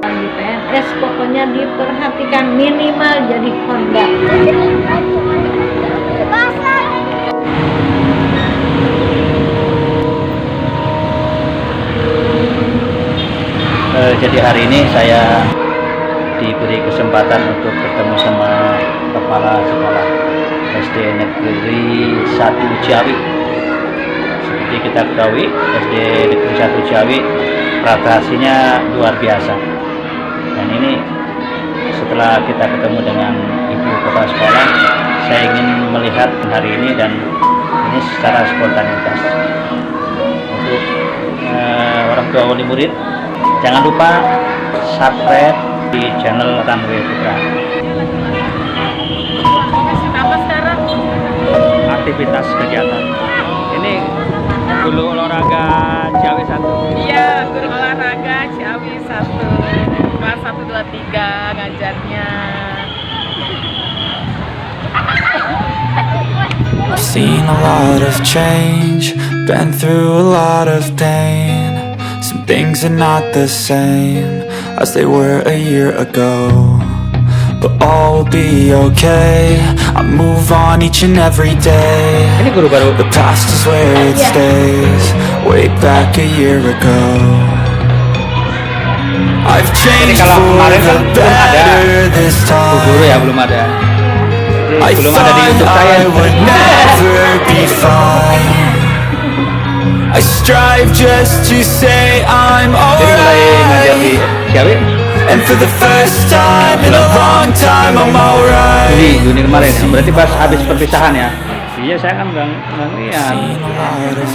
Di PNS pokoknya diperhatikan minimal jadi Honda. Jadi hari ini saya diberi kesempatan untuk bertemu sama kepala sekolah SD Negeri 1 Ciawi. Seperti kita ketahui, SD Negeri 1 Ciawi prestasinya luar biasa. Dan ini setelah kita ketemu dengan ibu kepala sekolah, saya ingin melihat hari ini dan ini secara spontanitas. Untuk orang tua wali murid, jangan lupa subscribe di channel Runway Putra. Apa sekarang? Aktivitas kegiatan. Ini guru olahraga Ciawi 1. Iya, guru olahraga Ciawi 1. Kelas 1, 2, 3 ngajarnya. I've seen a lot of change, been through a lot of pain. Some things are not the same as they were a year ago, but all will be okay. I move on each and every day. Ini guru baru. The past is where it stays, way back a year ago. I've Jadi changed kalau for kemarin kan the belum ada better this guru ya, time. belum ada. I Belum ada di thought YouTube saya. I would never be fine. I strive just to say I'm Jadi mulai ngajar di alright, Ciawi and for the first time in a long time I'm alright. Juni kemarin ya. Berarti pas habis perpisahan ya. Iya, saya kan nggak lihat.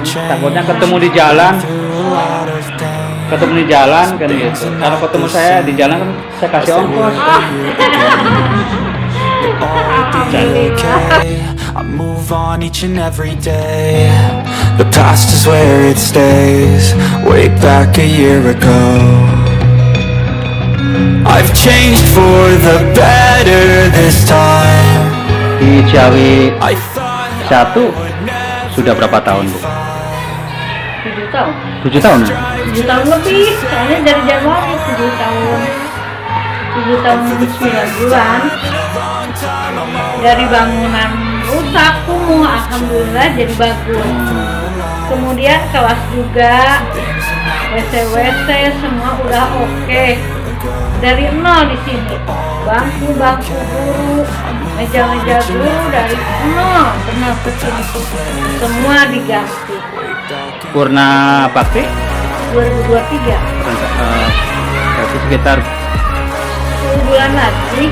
Takutnya ketemu di jalan, kan gitu. Kalau ketemu saya di jalan kan saya kasih ongkos. I move on each and every day. The past is where it stays, way back a year ago. I've changed for the better this time. Di Ciawi I thought 1 sudah berapa tahun, Bu? 7 tahun. 7 tahun ya? 7 tahun lebih, soalnya dari Januari 7 tahun 9 bulan. Dari bangunan rusak kumuh, alhamdulillah jadi bagus. Kemudian kelas juga, WC semua udah oke. Dari nol di sini, bangku guru, meja guru dari nol benar ke sini, semua diganti. Purna Bakti 2023. berarti sekitar 10 bulan lagi.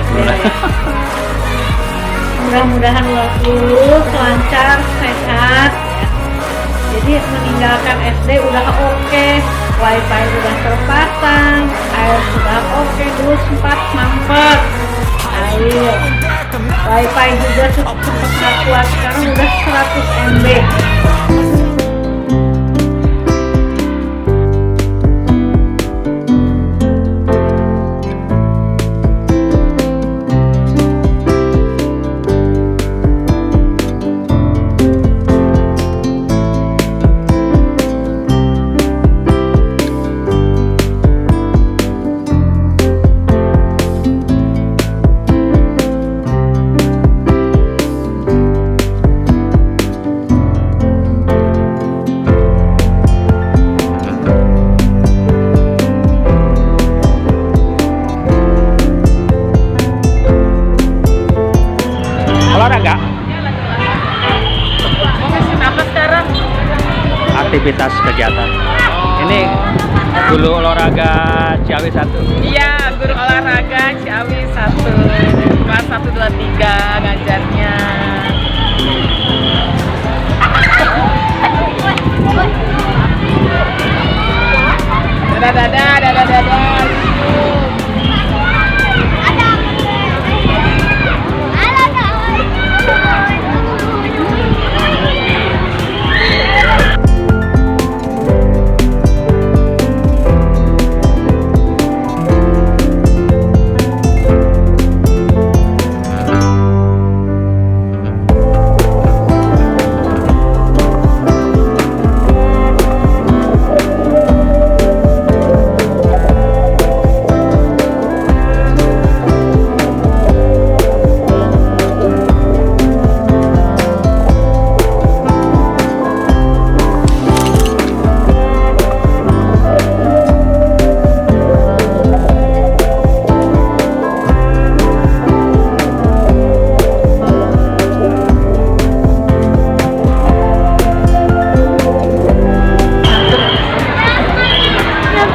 Mudah-mudahan lulus lancar, sehat ya. Jadi meninggalkan SD udah oke, wifi udah terpasang, air sudah oke, dulu sempat mampet air, wifi juga sempat kuat, sekarang udah 100 MB. olahraga. Apa sekarang? Aktivitas kegiatan. Ini guru olahraga Ciawi 1. Iya, guru olahraga Ciawi 1. Kelas 1, 2, 3 ngajarnya. Dadah.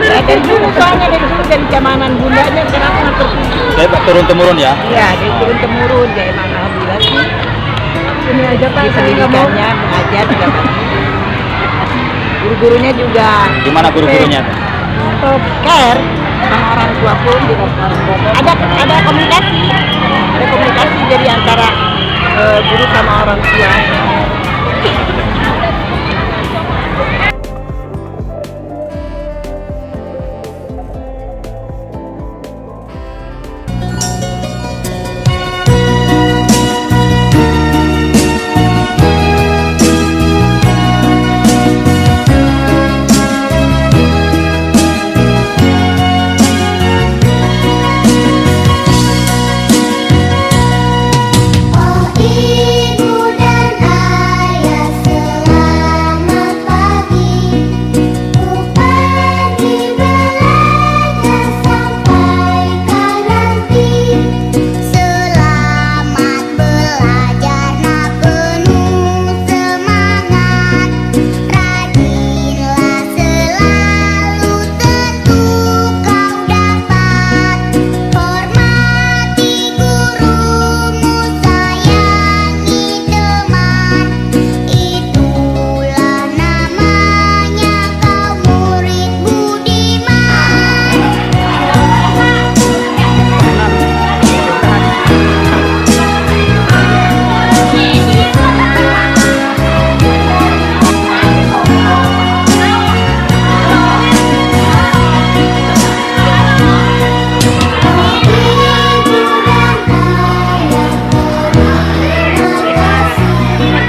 Ya, dari dulu soalnya dari zamanan bundanya kenapa nggak terus? Kayak turun temurun ya. Iya, dari turun temurun ya emang alhamdulillah sih. Ini aja Pak, Di saya nggak mau. pendidikannya mengajar juga bagus. Guru-gurunya juga Gimana guru-gurunya? care sama orang tua pun juga ada komunikasi, jadi antara guru sama orang tua. Oh ibu dan ayah selamat pagi. Ku pergi belajar sampaikan nanti. Selamat belajar nak penuh semangat. Rajinlah selalu tentu kau dapat. Hormati gurumu, sayangi teman. Itulah namanya kau murid budiman. Ibu dan ayah terima kasih.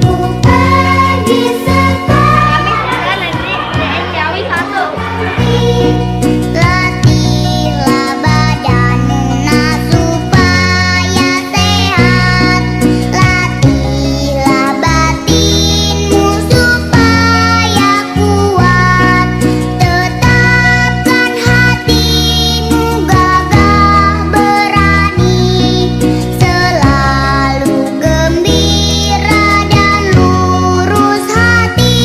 Ku pergi sekolah. Latihlah badanmu nak supaya sehat. Latihlah batinmu supaya kuat. Tetapkan hatimu gagah berani. Selalu gembira dan lurus hati.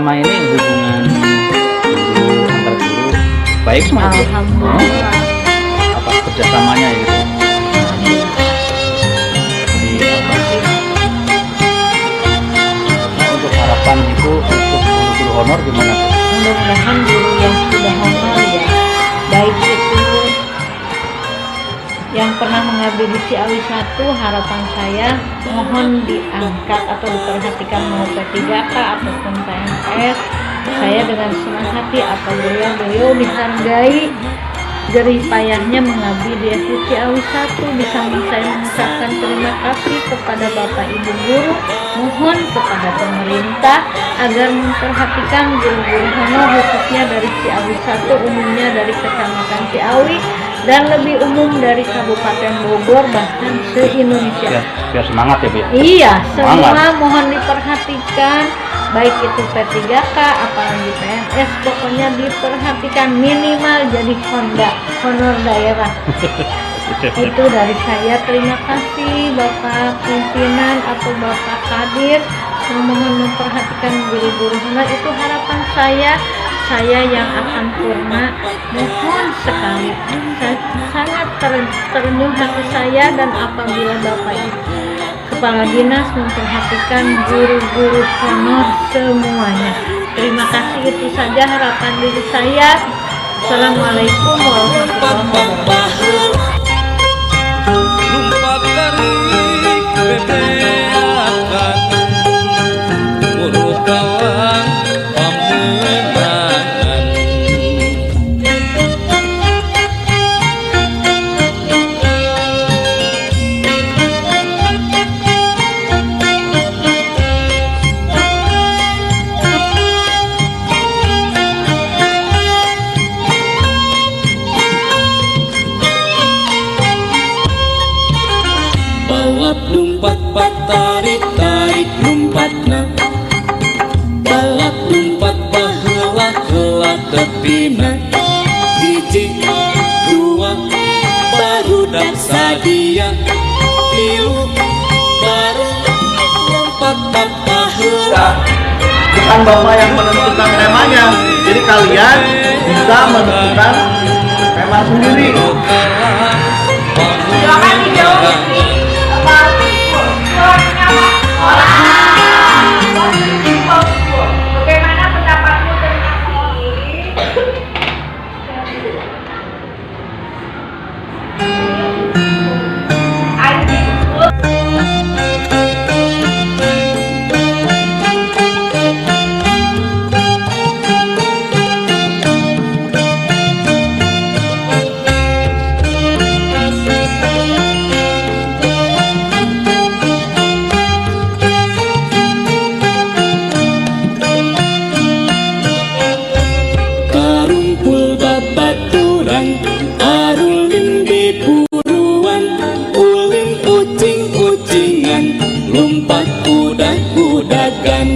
selama ini hubungan guru antar guru baik semua Bu? Alhamdulillah. Apa kerjasamanya gitu? Jadi apa sih? Nah, untuk harapan itu untuk guru-guru honor gimana Bu? Mudah-mudahan guru yang sudah honor ya, baik itu yang pernah mengabdi di Ciawi 1, harapan saya mohon diangkat atau diperhatikan mau P3K ataupun PNS. Saya dengan senang hati apabila beliau dihargai jerih payahnya mengabdi di SD Ciawi 1. Di samping saya mengucapkan terima kasih kepada Bapak Ibu guru, mohon kepada pemerintah agar memperhatikan guru-guru honor khususnya dari Ciawi 1, umumnya dari Kecamatan Ciawi dan lebih umum dari Kabupaten Bogor, bahkan se-Indonesia. Biar semangat ya Bu? Iya, Semangat. semua mohon diperhatikan, baik itu P3K apalagi PNS, pokoknya diperhatikan minimal jadi honor daerah. Itu dari saya, terima kasih Bapak pimpinan atau Bapak Kadir, mohon memperhatikan guru-guru honor. Itu harapan saya yang akan purna, mohon sekali, sangat terenyuh hati saya. Dan apabila Bapak Ibu Kepala Dinas memperhatikan guru-guru honor semuanya. Terima kasih, itu saja harapan diri saya. Assalamualaikum warahmatullahi wabarakatuh. Numpak tarik bebeakan urut kawan pamenangan. Balap lumpat pat tarik tarik lumpatna, balap lumpat baheula heula tepina. Hiji dua barudak sadia, tilu baru lompat pat baheula. Bukan Bapak yang menentukan temanya, jadi kalian bisa menentukan tema sendiri. Silakan dijawab. Bagaimana pendapatmu tentang ini? Karumpul babaturan, arulin di buruan, ulin ucing-ucingan, lompat kuda-kudagan.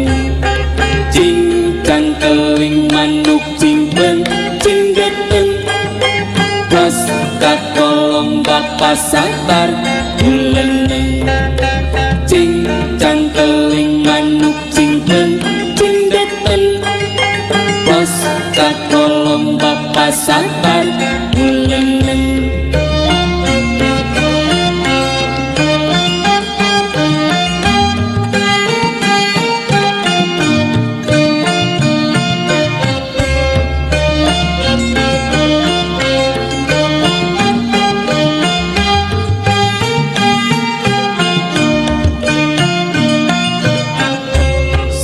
Cincang keling manuk cimpeng, cindeten, pas kakolong bapak sabar, ulenen. Cincang keling manuk cimpeng, cindeten, pas kakolong bapak sabar, ulenen.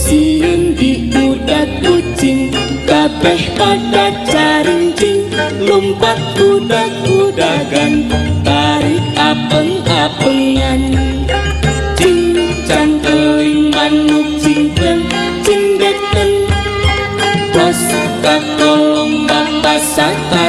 Sieun di udat kucing, kabeh pada carincing, lompat kuda-kudagan, tarik apeng-apengan. Cincang keling manuk cimpeng, cindeten, pas kakolong bapak sabar,